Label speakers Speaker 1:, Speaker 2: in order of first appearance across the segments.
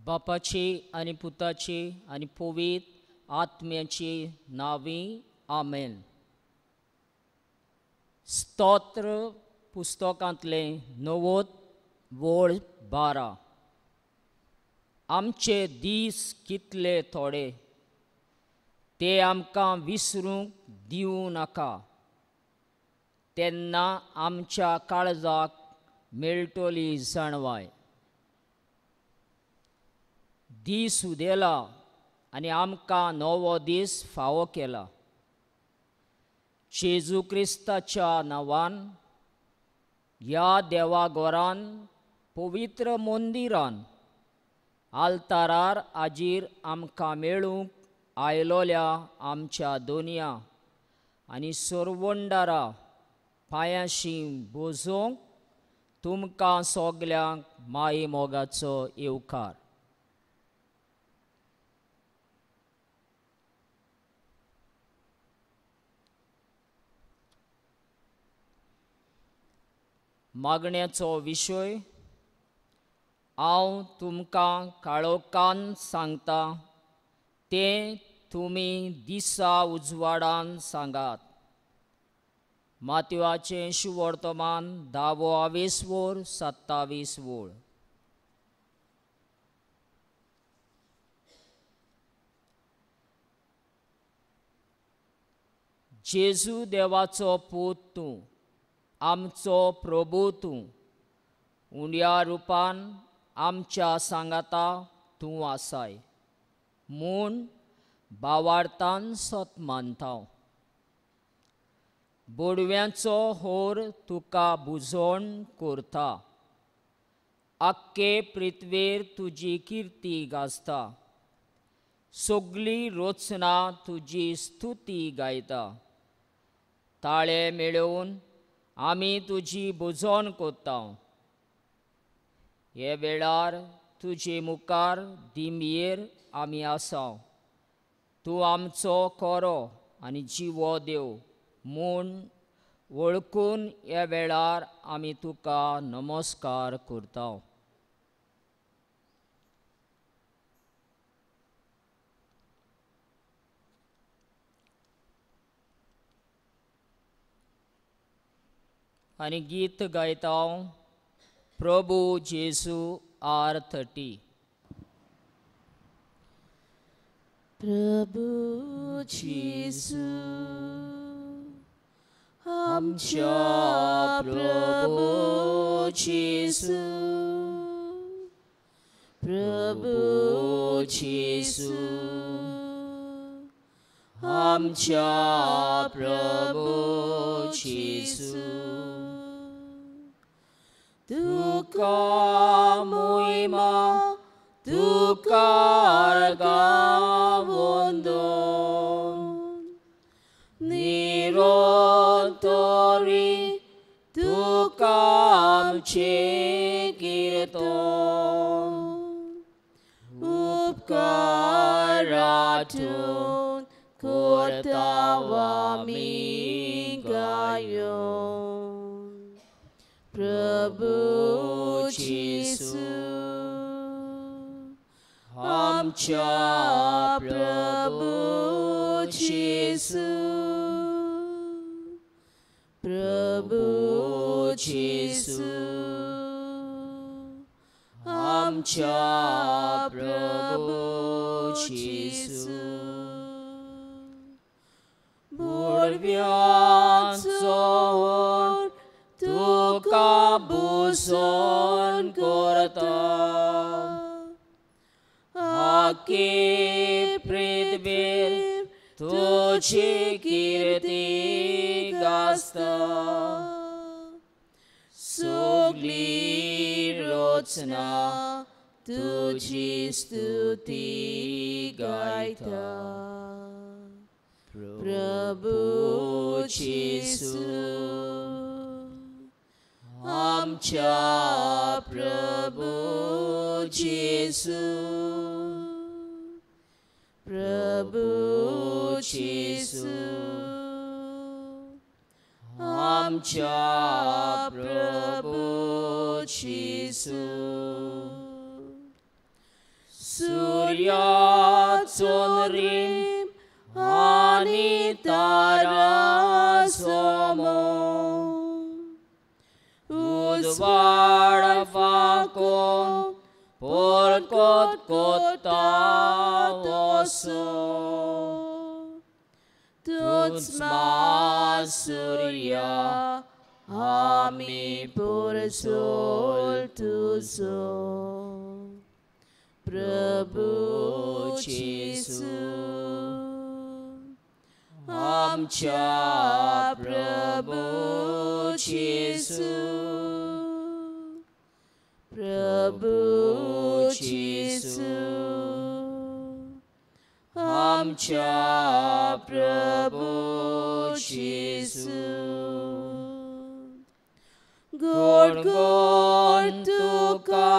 Speaker 1: बापाची आनी पुताची आनी पवित्र आत्म्याची नावी आमेन. स्तोत्र पुस्तकांतले 90:12. आमचे दीस कितले थोडे, ते आमकां विसरूंक दिवं नाका. तेन्ना आमच्या काळजाक मेळटली जाणवाय. दीस उदेला आनी आमकां नवो दीस फावो केला. जेजू क्रिस्ताच्या नांवान ह्या देवाघरान पवित्र मंदिरान आल्तारार हाजीर आमकां मेळूंक आयलोल्या आमच्या दोनया आनी सोरवंडारा पांयाशीं बोजोवंक तुमकां सोगल्यांक माई मोगाचो येवकार. मागण्याचो विशय. हांव तुमकां काळोखान सांगता तें तुमी दिसा उजवाडान सांगात. मातयेचें शुवर्तमान 10:27. जेजू देवाचो पूत तूं, आमचो प्रभू तूं, उंड्या रुपान आमच्या सांगाता तूं आसाय म्हूण भावार्थान सत मानता. बोडव्यांचो होर तुका बुजोण करता. आख्खे पृथ्वीर तुजी किर्ती गाजता. सगळी रोचना तुजी स्तुती गायता. ताळे मेळोवन आमी तुजी बुजोण कोत्ता. हे वेळार तुजे मुखार दिमयेर आमी आसा. तूं आमचो कोरो आनी जिवो देव म्हूण वळखून ह्या वेळार आमी तुका नमस्कार करता. आनी गीत गायता. प्रभू जेजू R30.
Speaker 2: प्रभू जेजू आमच्या प्रभू जेजू, प्रभू जेजू आमच्या प्रभू जेजू. तुका महिमा, तुका वंदन, निरंतरी तुका आमचे कीर्तन. उपकारातून करता आमी गायन. प्रभू जेजू आमच्या प्रभू जेजू, प्रभू जेजू आमच्या प्रभू जेजू. बोडव्यांचो होर तुका बुजोण करता. आख्खे पृथ्वीर तुजी किर्ती गाजता. सगळी रोचना तुजी स्तुती गायता. प्रभू जेजू आमच्या प्रभू जेजू, प्रभू जेजू आमच्या प्रभू जेजू. सूर्याचोन रीम आनी तारा सोमो उजवाड पाकोन पोरकोत कोता वसो तुझ सूर्या आमी पुरसोल तुझो प्रभु येशू आमच्या प्रभु येशू प्रभु येशू आमच्या प्रभु येशू गोड गोड तुका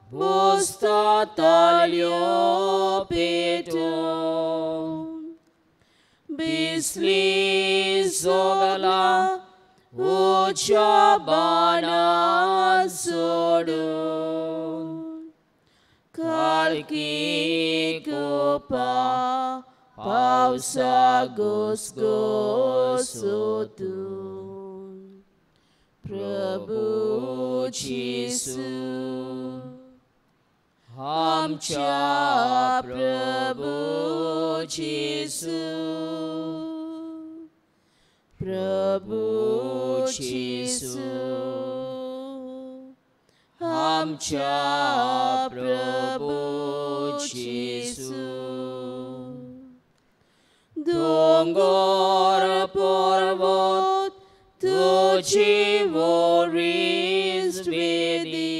Speaker 2: बोस्ताताल्यो पेटो बिस्ली जोगला उच्या बाना सोडून काळकी कोपा पावसा घोसघोसोतून प्रभु येशू आमच्या प्रभु येशू प्रभु येशू आमच्या प्रभु येशू दोंगर पर्वत तुझी वरीस वेदी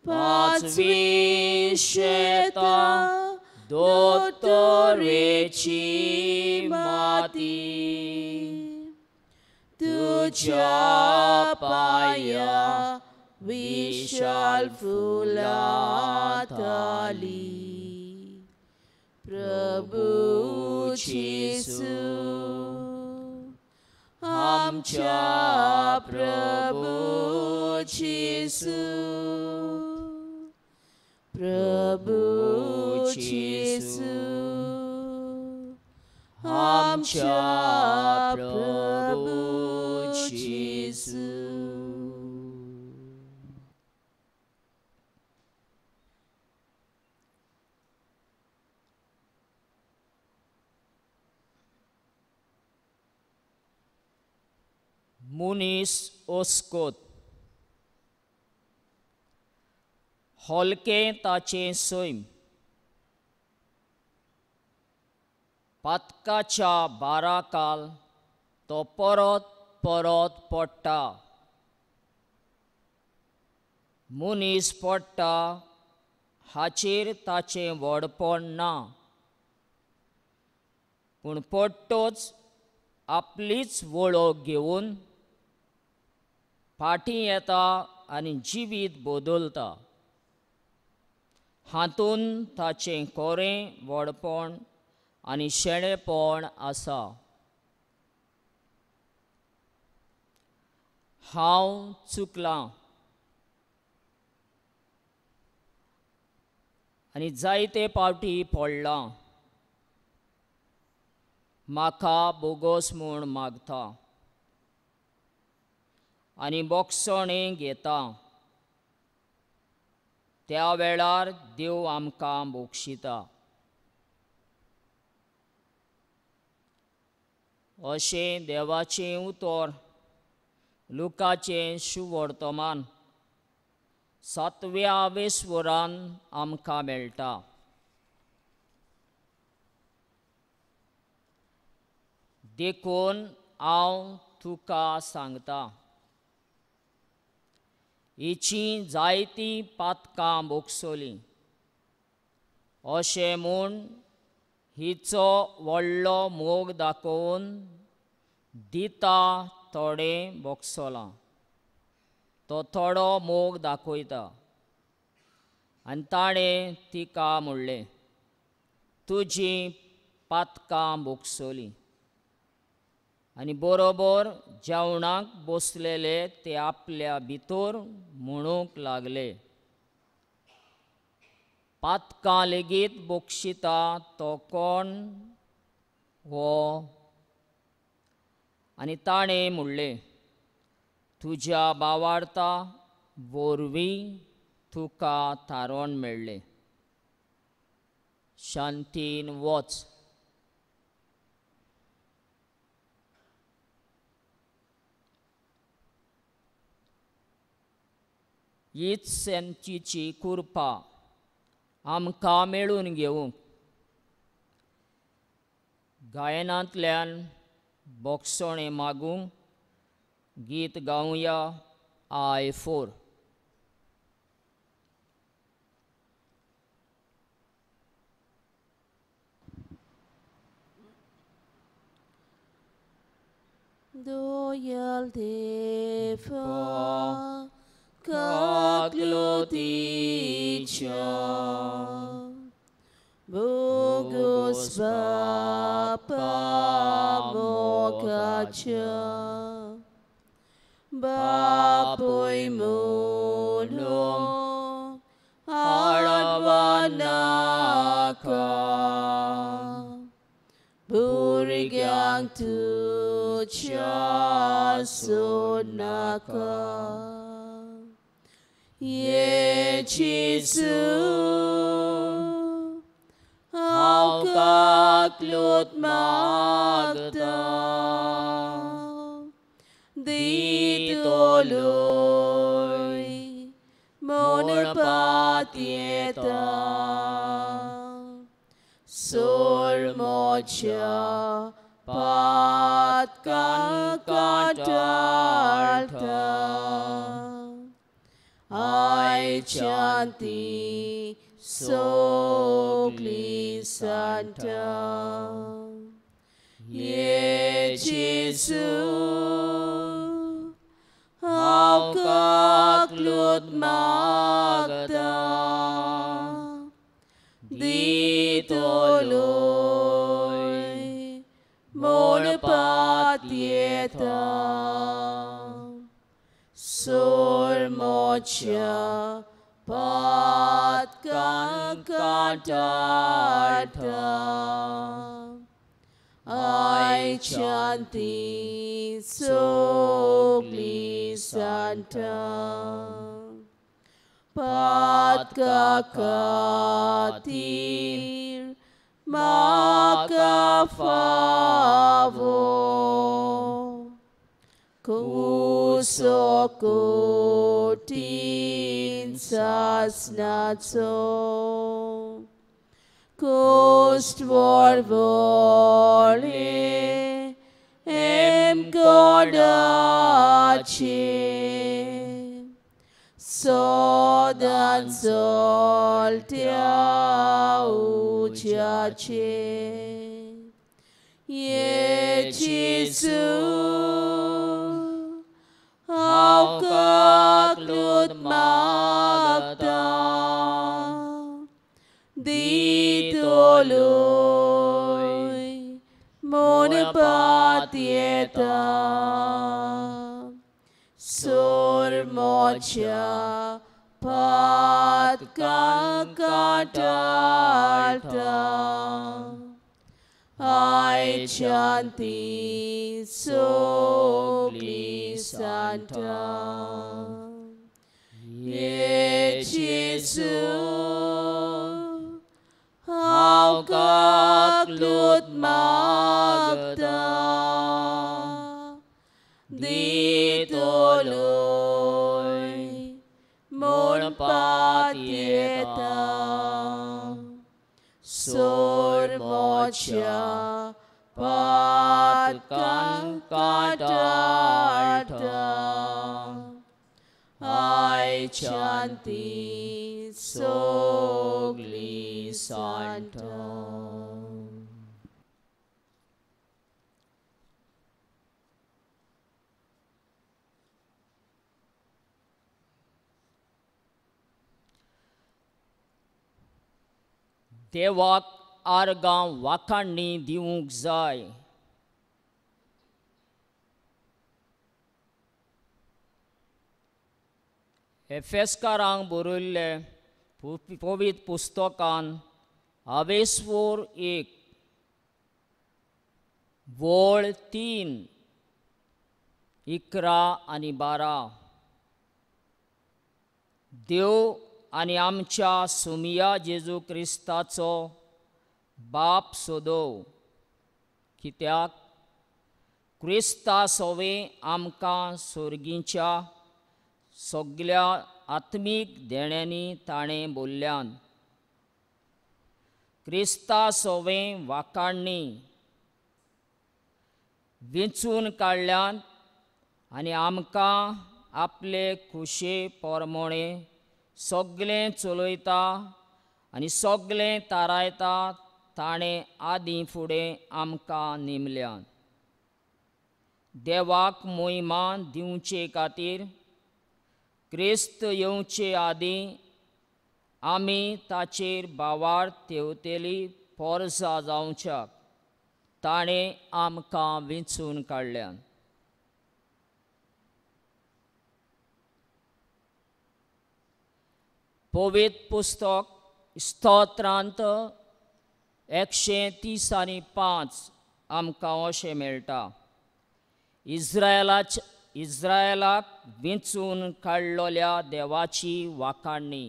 Speaker 2: पाचवी शेतां दोतोरेची माती तुझ्या पाया विशाल फुलांताली प्रभु येशू आमच्या प्रभु येशू प्रभु येशू आमच्या प्रभु येशू
Speaker 1: मुनीस ओस्कोत हलकें ताचें सैम पातकाच्या बाराकाल तो परत परत पडटा मुनीस पडटा हाचेर ताचें व्हडपण ना पूण पडटोच आपलीच वळख घेवन फाटीं येता आनी जिवीत बदलता हातून ताचें खरें व्हडपण आनी शेणेपण आसा हांव चुकलां आनी जायते फावटी पडलां म्हाका बोगोस म्हूण मागता आनी बोगसणें घेता त्या वेळार देव आमकां बोगशिता अशें देवाचें उतर लुकाचें शुवर्तमान 7व्या वेसवरान आमकां मेळटा देखून हांव तुका सांगता हिचीं जायतीं पातकां बोगसलीं अशें म्हूण हिचो व्हडलो मोग दाखोवन दिता थोडें बोगसलां तो थोडो मोग दाखयता आनी ताणें तिका म्हणलें तुजीं पातकां बोगसलीं आनी बरोबर जेवणाक बसलेले ते आपल्या भितर म्हणूंक लागले पातकां लेगीत बोक्षिता तो कोण हो? आनी ताणें म्हणलें, तुज्या भावार्था वरवीं तुका तारण मेळ्ळें, शांतीन वच. हीच सेंतीची कृपा आमकां मेळून घेवंक गायनांतल्यान बोगसोणें मागूंक गीत गावया I4.
Speaker 2: Doyal Deva Kakluticha Bogus Bapa Mokacha Bapoy Mulum Aravanaka Burigang Tucha Sunaka Ye Chisu Haukaklut Magda Ditoloy Monapatieta Sur Mocha Patkan Katarta I Chanti Sogli Santa Ye Jesu Haukaklut Magda Ditoloy Monapatieta Sur Mocha Patkan Katarta I Chanti Sogli Santa Patkakatir Makafavo Kusokotin Sasnatso Kostvorvole Kodache Sodan Soltia Uchache Ye Jesu Haukaklut Magda Ditoloy Monapatieta Sur Mocha Patkan Katarta I Chanti Sogli Santa Ye Jesu Haukaklut Magda Ditoloy Monapatieta Sur Mocha Patkan Katarta I Chanti Sogli Santa.
Speaker 1: देवाक आर्गां वाखाणणी दिवंक जाय. एफेसकारांक बरयल्लें पवित्र पुस्तकान आवेसवर 1 वळ 3 11 आनी 12 देव आनी आमच्या सुमिया जेजू क्रिस्ताचो बाप सोदोव, कित्याक क्रिस्ता सोवें आमकां सोर्गीच्या सगळ्या आत्मीक देण्यांनी ताणें बोल्ल्यान क्रिस्ता सोवें वाकाणणी वेंचून काडल्यान आनी आमकां आपले खुशे पोरमोणे सगळें चलयता आनी सगळें तारायता ताणें आदीं फुडें आमकां नेमल्यान देवाक महिमा दिवचे खातीर क्रिस्त येवचे आदीं आमी ताचेर भावार तेवतेली पोरसां जावच्याक ताणें आमकां वेंचून काडल्यान. पवित्र पुस्तक स्तोत्रांत 135 आमकां अशें मेळटा. इस्रायेलाक वेंचून काडलोल्या देवाची वाकाणणी.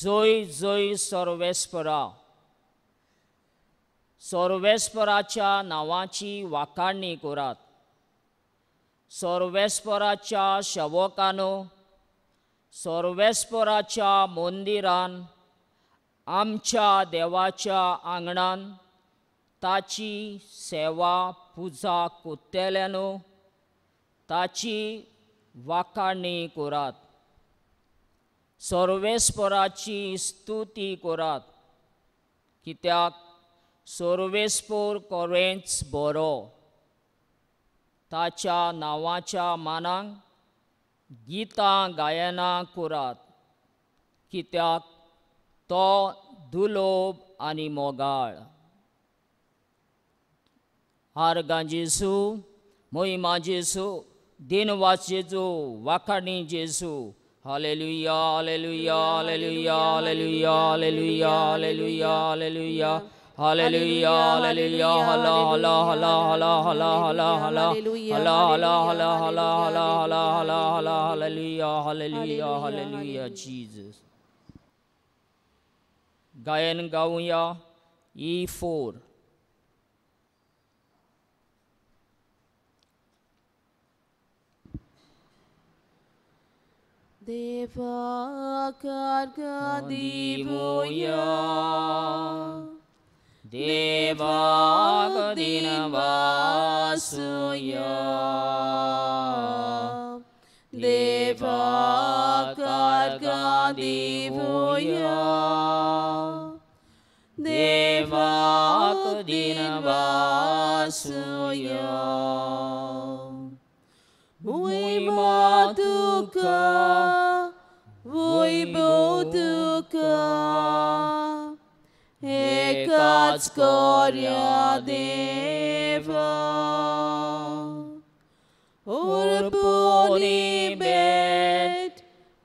Speaker 1: जय जय सर्वेस्परा. सर्वेस्पराच्या नांवाची वाकाणणी करात. सर्वेस्पराच्या सेवकांनो, सर्वेस्पराच्या मंदिरान आमच्या देवाच्या आंगणान ताची सेवा पुजा कोत्तेल्यानो ताची वाकाणणी करात. सर्वेस्पराची स्तुती करात, कित्याक सर्वेस्पर कोरेंच बरो. ताच्या नांवाच्या मानाक गितां गायनां करात, कित्याक तो दुलोब आनी मोगाळ. आर्गां जेजू, महिमा जेजू, दिनवास जेजू, वाकाणणी जेजू. हालेलुया हालेलुया हालेलुया हालेलुया हालेलुया हालेलुया हालेलुया हालेलुया हालेलुया हला हला हला हला हला हला हला हला हला हला हला हला हला हला हला हालेलुया हालेलुया हालेलुया जीसस. गायन गाऊया E4.
Speaker 2: देवाक अर्घ्य दिवया,
Speaker 1: देवाक दिनवासूया.
Speaker 2: देवाक अर्घ्य दिवया,
Speaker 1: देवाक दिनवासूया.
Speaker 2: महिमा तुका, वैभव तुका, एकाच कर्या देवा. अर्पणी भेट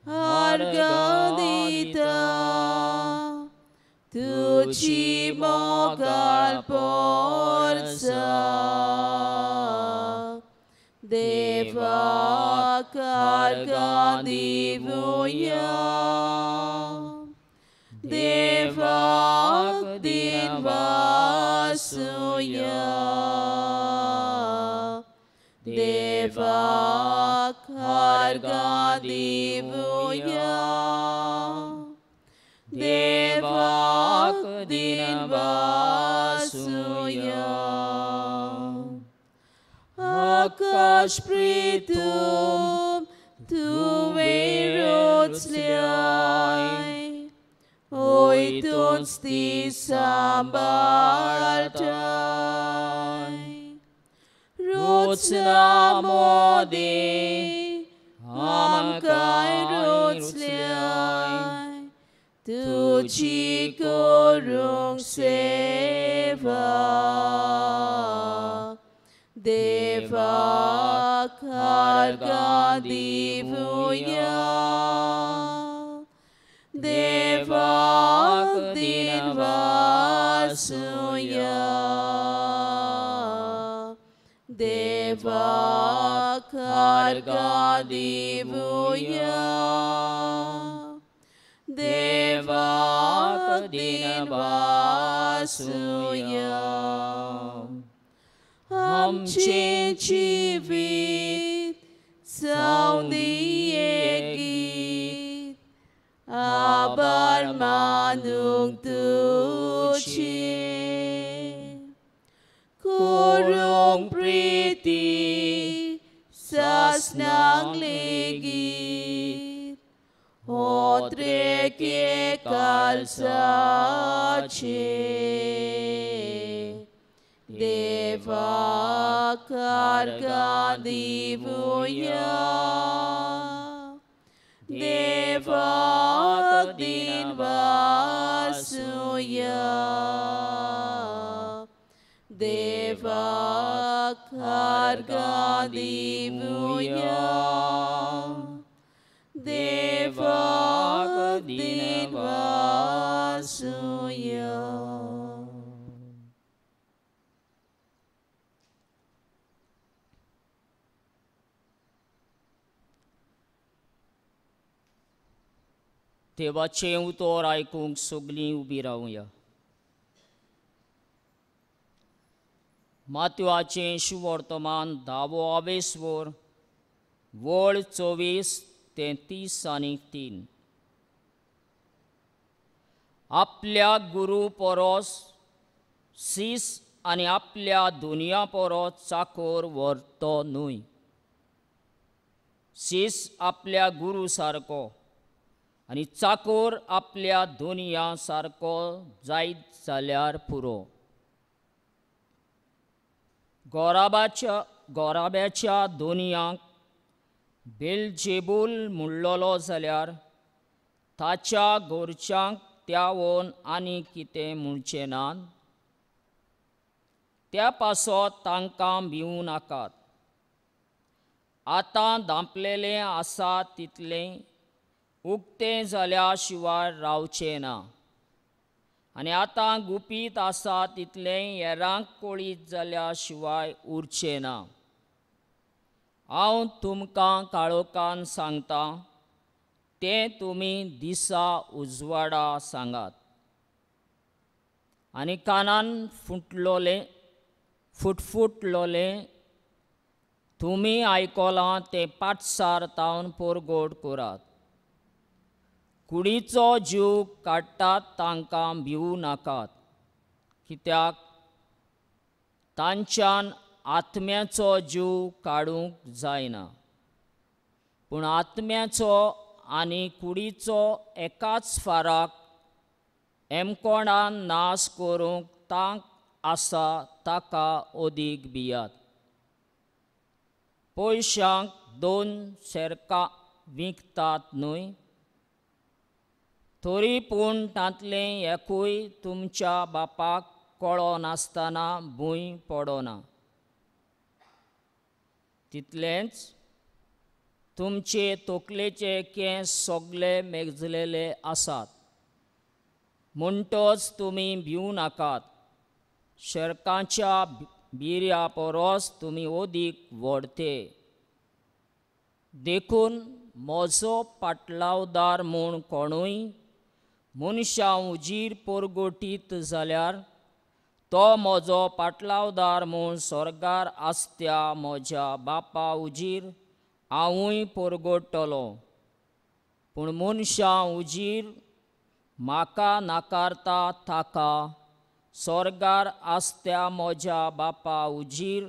Speaker 2: अर्घ्य दिता, तुझी मोगाळ पोरसा. देवाक अर्घ्य दिवया, देवाक दिनवासूया. देवाक अर्घ्य दिवया, देवाक दिनवासूया. आकाश पृथ्वी तुवे रोचल्याय, ओयतूच ती सांबाळटाय. रोचना मोदे आमकां रोचल्याय, तुझी करूंक सेवा. देवाक अर्घ्य दिवया, देवाक दिनवासूया देवाक अर्घ्य दिवूया देवाक दिनवासूया आमचे जिवीत जावनी गीत आभार मानूंक तुझे करूंक प्रीती सासनांक लेगीत होत्रेके कालसाचे देवाक अर्घ्य दिवूया देवाक दिनवासूया देवाक अर्घ्य दिवूया देवाक दिनवासूया
Speaker 1: देवाचें उतर आयकूंक सगलीं उबी रावया. मातवाचें शुवर्तमान 10 स्वर वळ 24 ते 30-3. आपल्या गुरू परोस सीस आनी आपल्या दुनिया परोस चाकोर व्हरतो न्हय. सीस आपल्या गुरू सारको आनी चाकोर आपल्या दुनिया सारको जायत जाल्यार पुरो. गोराब्याच्या दुनियांक बेलजेबूल म्हणलोलो जाल्यार ताच्या गोरच्यांक त्यावून आनी कितें म्हणचें ना. त्या पासत तांकां भिवूं नाकात. आतां धांपलेलें आसा तितलें उक्तें जाल्या शिवाय रावचें ना. आनी आतां गुपीत आसा तितलें हेरांक कळीत जाल्या शिवाय उरचें ना. हांव तुमकां काळोखान सांगतां तें तुमी दिसा उजवाडा सांगात. आनी कानान फुटफुटलोलें तुमी आयकलां तें पाठसार तावन परगोड करात. कुडीचो जीव काडटात तांकां भिवूं नाकात. कित्याक तांच्यान आत्म्याचो जीव काडूंक जायना. पूण आत्म्याचो आनी कुडीचो एकाच फाराक एमकोणान नाश करूंक तांक आसा ताका ओदीक भियात. पयशांक 2 शेरकां विकतात न्हय. तरी पूण तांतलें एकूय तुमच्या बापाक कळो नासतना भूंय पडना. तितलेंच तुमचे तकलेचे केंस सगळे मेजलेले आसात. म्हणटच तुमी भिवूं नाकात. शेरकांच्या बिऱ्या परोस तुमी ओदीक व्हडते. देखून म्हजो पाटलावदार म्हूण कोणूय मनशां उजीर परगोटीत जाल्यार तो म्हजो पाटलावदार म्हूण स्वर्गार आसत्या म्हज्या बापा उजीर हांवूय परगोडटलों. पूण मनशां उजीर म्हाका नाकारता ताका स्वर्गार आसत्या म्हज्या बापा उजीर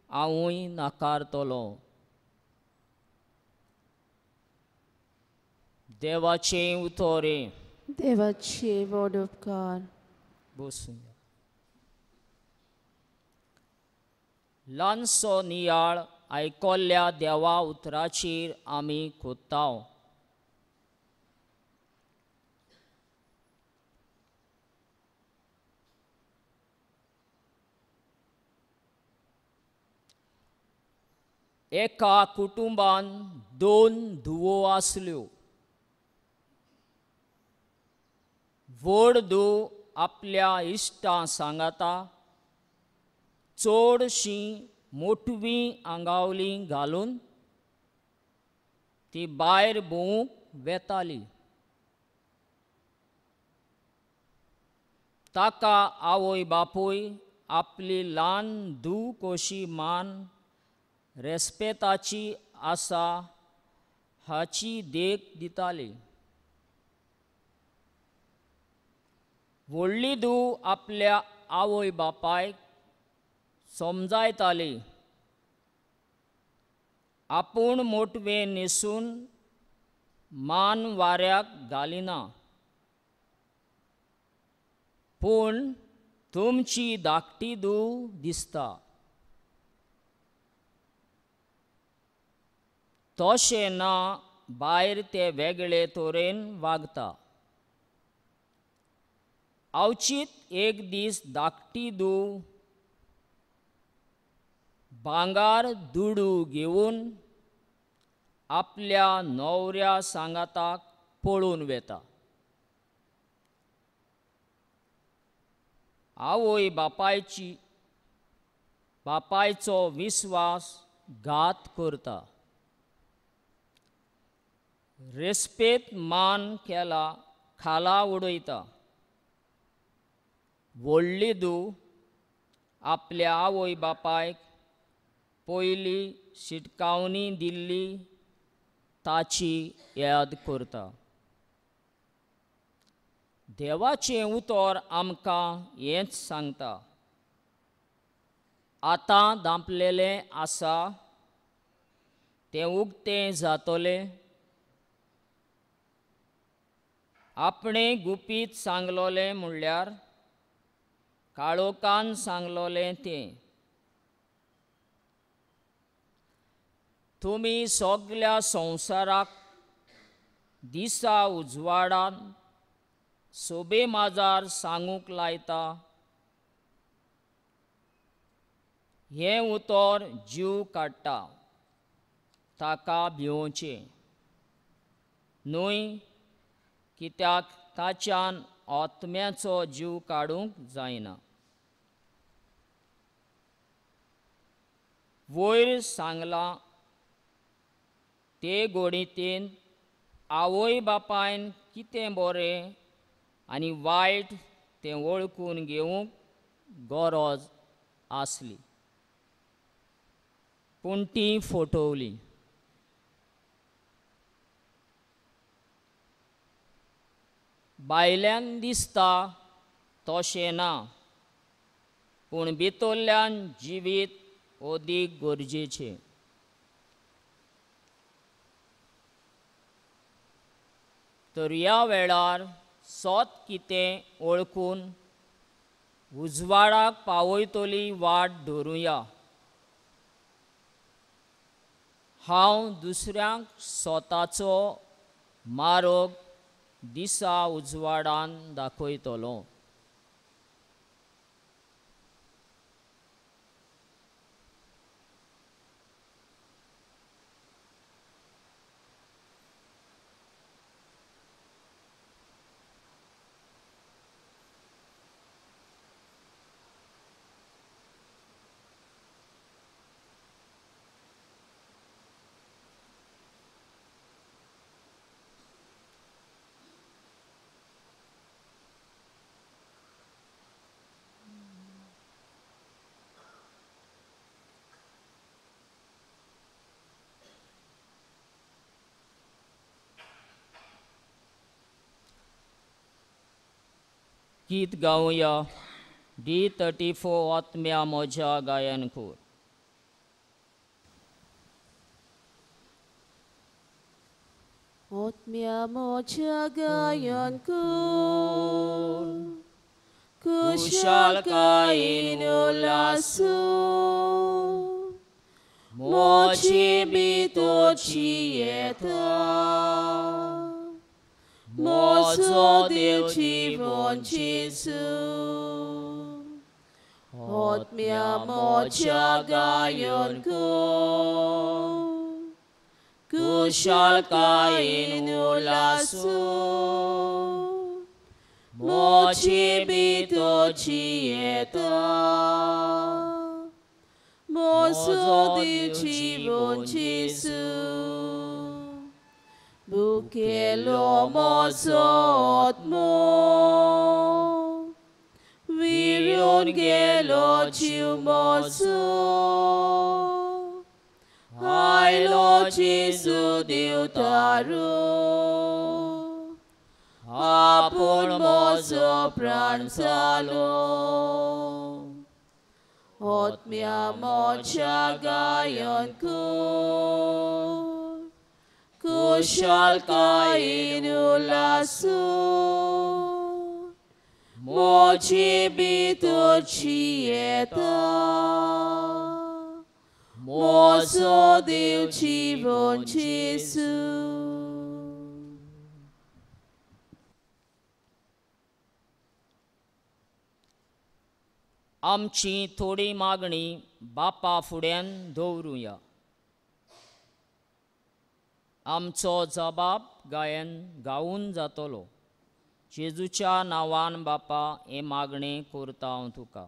Speaker 1: हांवूय नाकारतलों. देवाचें उतोरे.
Speaker 2: देवाचे व्हड उपकार.
Speaker 1: बसून ल्हानसो नियाळ आयकोल्ल्या देवा उतराचेर आमी खोदतांव. एका कुटुंबान 2 धुवो आसल्यो. व्हड धूव आपल्या इश्टां सांगाता, चडशीं मोठवीं आंगावलीं घालून ती भायर भोंवूंक वेताली. ताका आवय बापूय आपली ल्हान धूव कशी मान रेस्पेताची आसा हाची देख दिताली. व्हडली धूव आपल्या आवय बापायक समजायताली, आपूण मोटवें न्हेसून मान वाऱ्याक घालिना, पूण तुमची धाकटी धूव दिसता. तशें ना, भायर ते वेगळे तरेन वागता. अवचीत एक दीस धाकटी धूव भांगार दुडू घेवन आपल्या न्हवऱ्या सांगाताक पळून वेता. आवय बापायचो विस्वास घात करता. रेस्पेत मान केला खाला उडयता. व्हडली धूव आपल्या आवय बापायक पयली शिटकावणी दिल्ली ताची याद करता. देवाचें उतर आमकां हेंच सांगता, आतां धांपलेलें आसा तें उक्तें जातलें. आपणें गुपीत सांगलोलें म्हणल्यार काळोखान सांगलोलें तें. तुमी सगल्या संवसाराक दिसा उजवाडान सोबे माजार सांगूंक लायता. हें उतर जीव काडटा, ताका भिवचें न्हय, कित्याक ताच्यान आत्म्याचो जीव काडूंक जायना. वयर सांगलां ते घोडीतेन आवय बापायन कितें बरें आनी वायट तें वळखून घेवंक गरज आसली, पूण ती फटवली. भायल्यान दिसता तशें ना, पूण भितरल्यान जिवीत अदीक गरजेचें. तर ह्या वेळार सत कितें ओळखून उजवाडाक पावयतली वाट धरुया. हांव दुसऱ्यांक स्वताचो मार्ग दिसा उजवाडान दाखयतलों. गीत गावया. D34 आत्म्या म्हज्या गायनकूर.
Speaker 2: आत्म्या म्हज्या गायनकूर, कुशलकायेन उल्हासू, मोची भितरची येता, म्हजो देव जीवन जेजू. आत्म्या म्हज्या गायनकूर, कुशलकायेन उल्हासू, 모치 비토치 예타 모소디 치본치수 부켈로 모소모 위륜겔로 치우모수 하일로 지수 디우타루 아폴모소 프란살로 Otmia mocha gayon ku Kushal kainulasu Mochi bitu chieta Moso diu chivon chisu
Speaker 1: आमची थोडी मागणी बापा फुड्यान दवरुया. आमचो जबाब गावून जातलो. जेजूच्या नांवान बापा हे मागणे करता हांव तुका.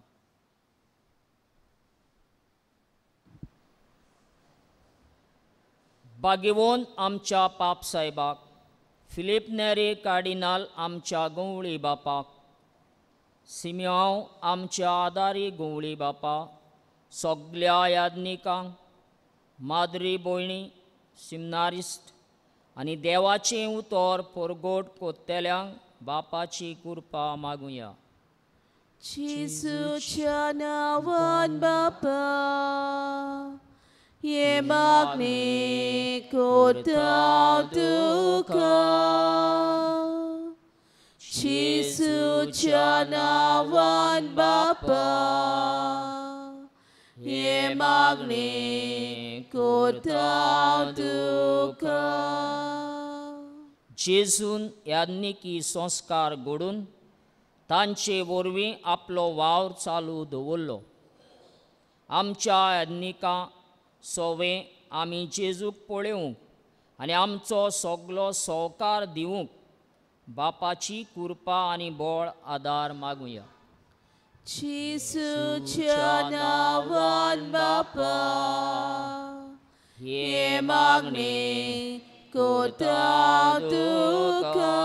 Speaker 1: बागेवून आमच्या पाप साहेबाक, फिलिप नेरी कार्डिनाल आमच्या गवळी बापाक, सिमियांव आमच्या आदारी गवळी बापा, सगल्या याज्ञिकांक, माद्री भयणी, सिमनारिस्ट आनी देवाचें उतर परगोट कोत्तेल्यांक बापाची कृपा मागुया.
Speaker 2: जेजूच्या नांवान बापा हे मागणी करता तुका. जेजूच्या नांवान बापा हे मागणी करता तुका.
Speaker 1: जेजून याज्ञिकी संस्कार घडून तांचे वरवीं आपलो वावर चालू दवरलो. आमच्या याज्ञिकां सोवें आमी जेजूक पळोवंक आनी आमचो सगलो सहकार दिवंक बापाची कृपा आनी बळ आदार मागुया.
Speaker 2: जेजूच्या नांवान बापा हे मागणी करता तुका.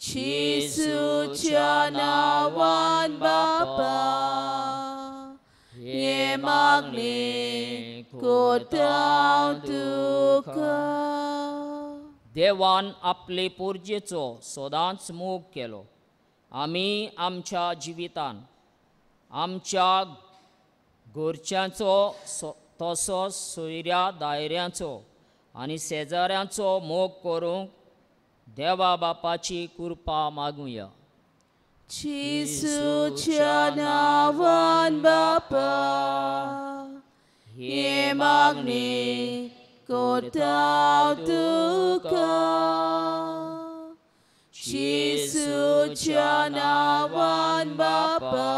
Speaker 2: जेजूच्या नांवान बापा हे मागणी करता तुका.
Speaker 1: देवान आपले पोरजेचो सदांच मोग केलो. आमी आमच्या जिवितान आमच्या घरच्यांचो तसोच सोयऱ्या दायऱ्यांचो आनी शेजाऱ्यांचो मोग करूंक देवा बापाची कृपा मागुया.
Speaker 2: जेजूच्या नांवान बापा हे मागणी करता तुका. जेजूच्या नांवान बापा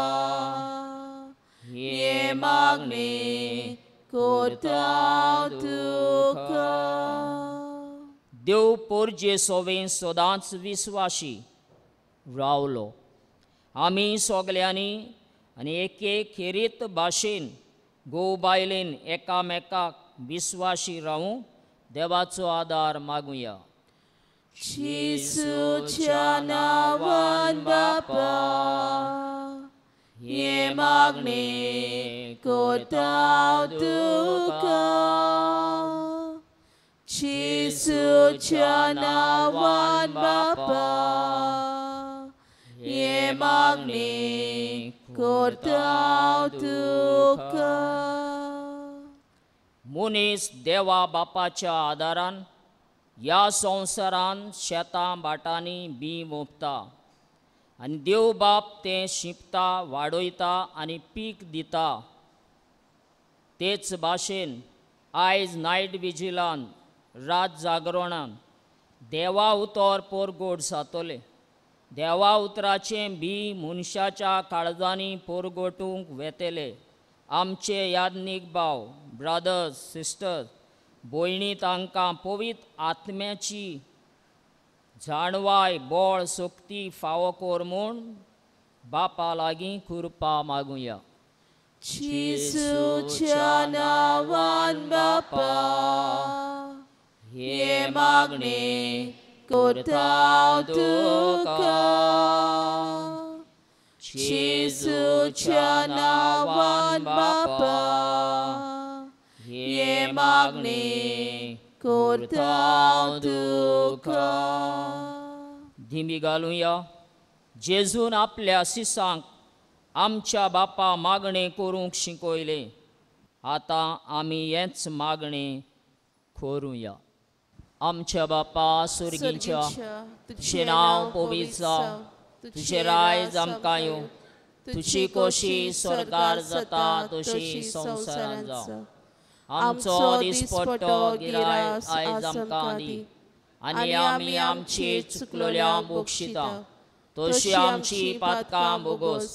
Speaker 2: हे मागणी करता तुका.
Speaker 1: देव पोरजे सोवें सदांच विस्वाशी रावलो. आमी सगल्यांनी आनी एक खेरीत भाशेन घोव बायलेन एकामेकाक विस्वाशी रावूंक देवाचो आदार मागुया.
Speaker 2: जेजूच्या नांवान बापा हे मागणी करता तुका. जेजूच्या नांवान बापा हे मागणी करता तुका.
Speaker 1: मनीस देवा बापाच्या आदारान ह्या संवसारान शेतां बाटांनी बी मोपता आनी देव बाप तें शिंपता, वाडयता आनी पीक दिता. तेच भाशेन आयज नायट विजिलान रात जागरणान देवा उतर परगोड जातले. देवा उतराचें बी मनशाच्या काळजांनी परगोटूंक वेतेले. आमचे याज्ञीक भाव, ब्रदर्स, सिस्टर्स, भयणी तांकां पवित्र आत्म्याची जाणवाय बोळ सोक्ती फावो कोर म्हूण बापा लागीं कृपा मागुया.
Speaker 2: जेसूच्या नांवान बापा हे मागणे करता हांव तुका. जेसूच्या नांवान बापा हे मागणे करता हांव तुका.
Speaker 1: दिमी घालुया. जेजून आपल्या सिसांक आमच्या बापा मागणें करूंक शिकयले. आतां आमी हेंच मागणें करुया. आमच्या बापा सुर्गीच्या, तुजें नांव पवित्र जावं, तुजें रायज आमकां येवं, तुजी खोशी स्वर्गार जाता तशी संवसारांत जावं. आमचो दिसपट्टो गिराय आयज आमकां दी, आनी आमी आमची चुकलोल्यांक बक्षिता तशी आमची पातकां बोगोस.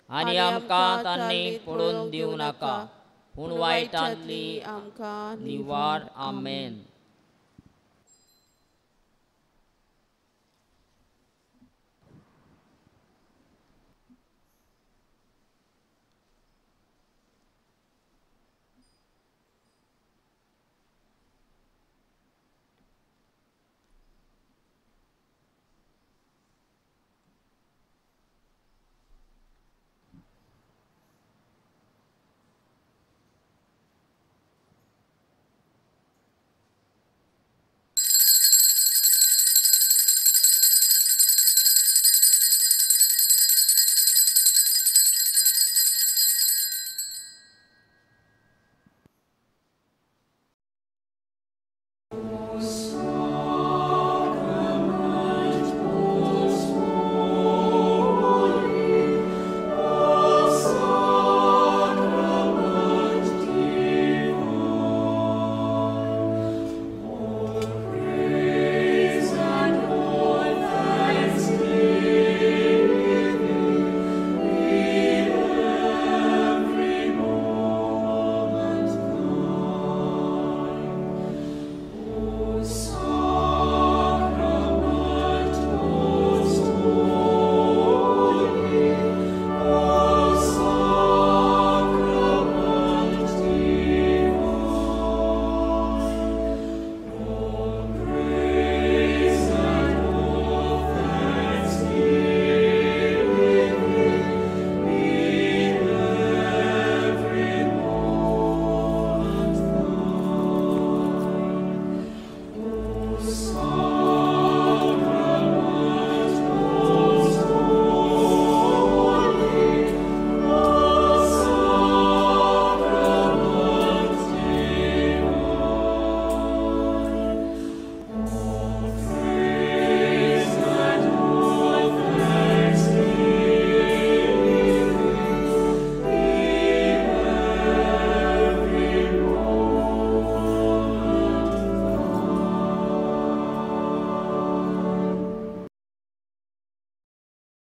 Speaker 1: आनी आमकां तांणी पडून दिवं नाका, पूण वायटांतली
Speaker 2: आमकां
Speaker 1: निवार. आमेन.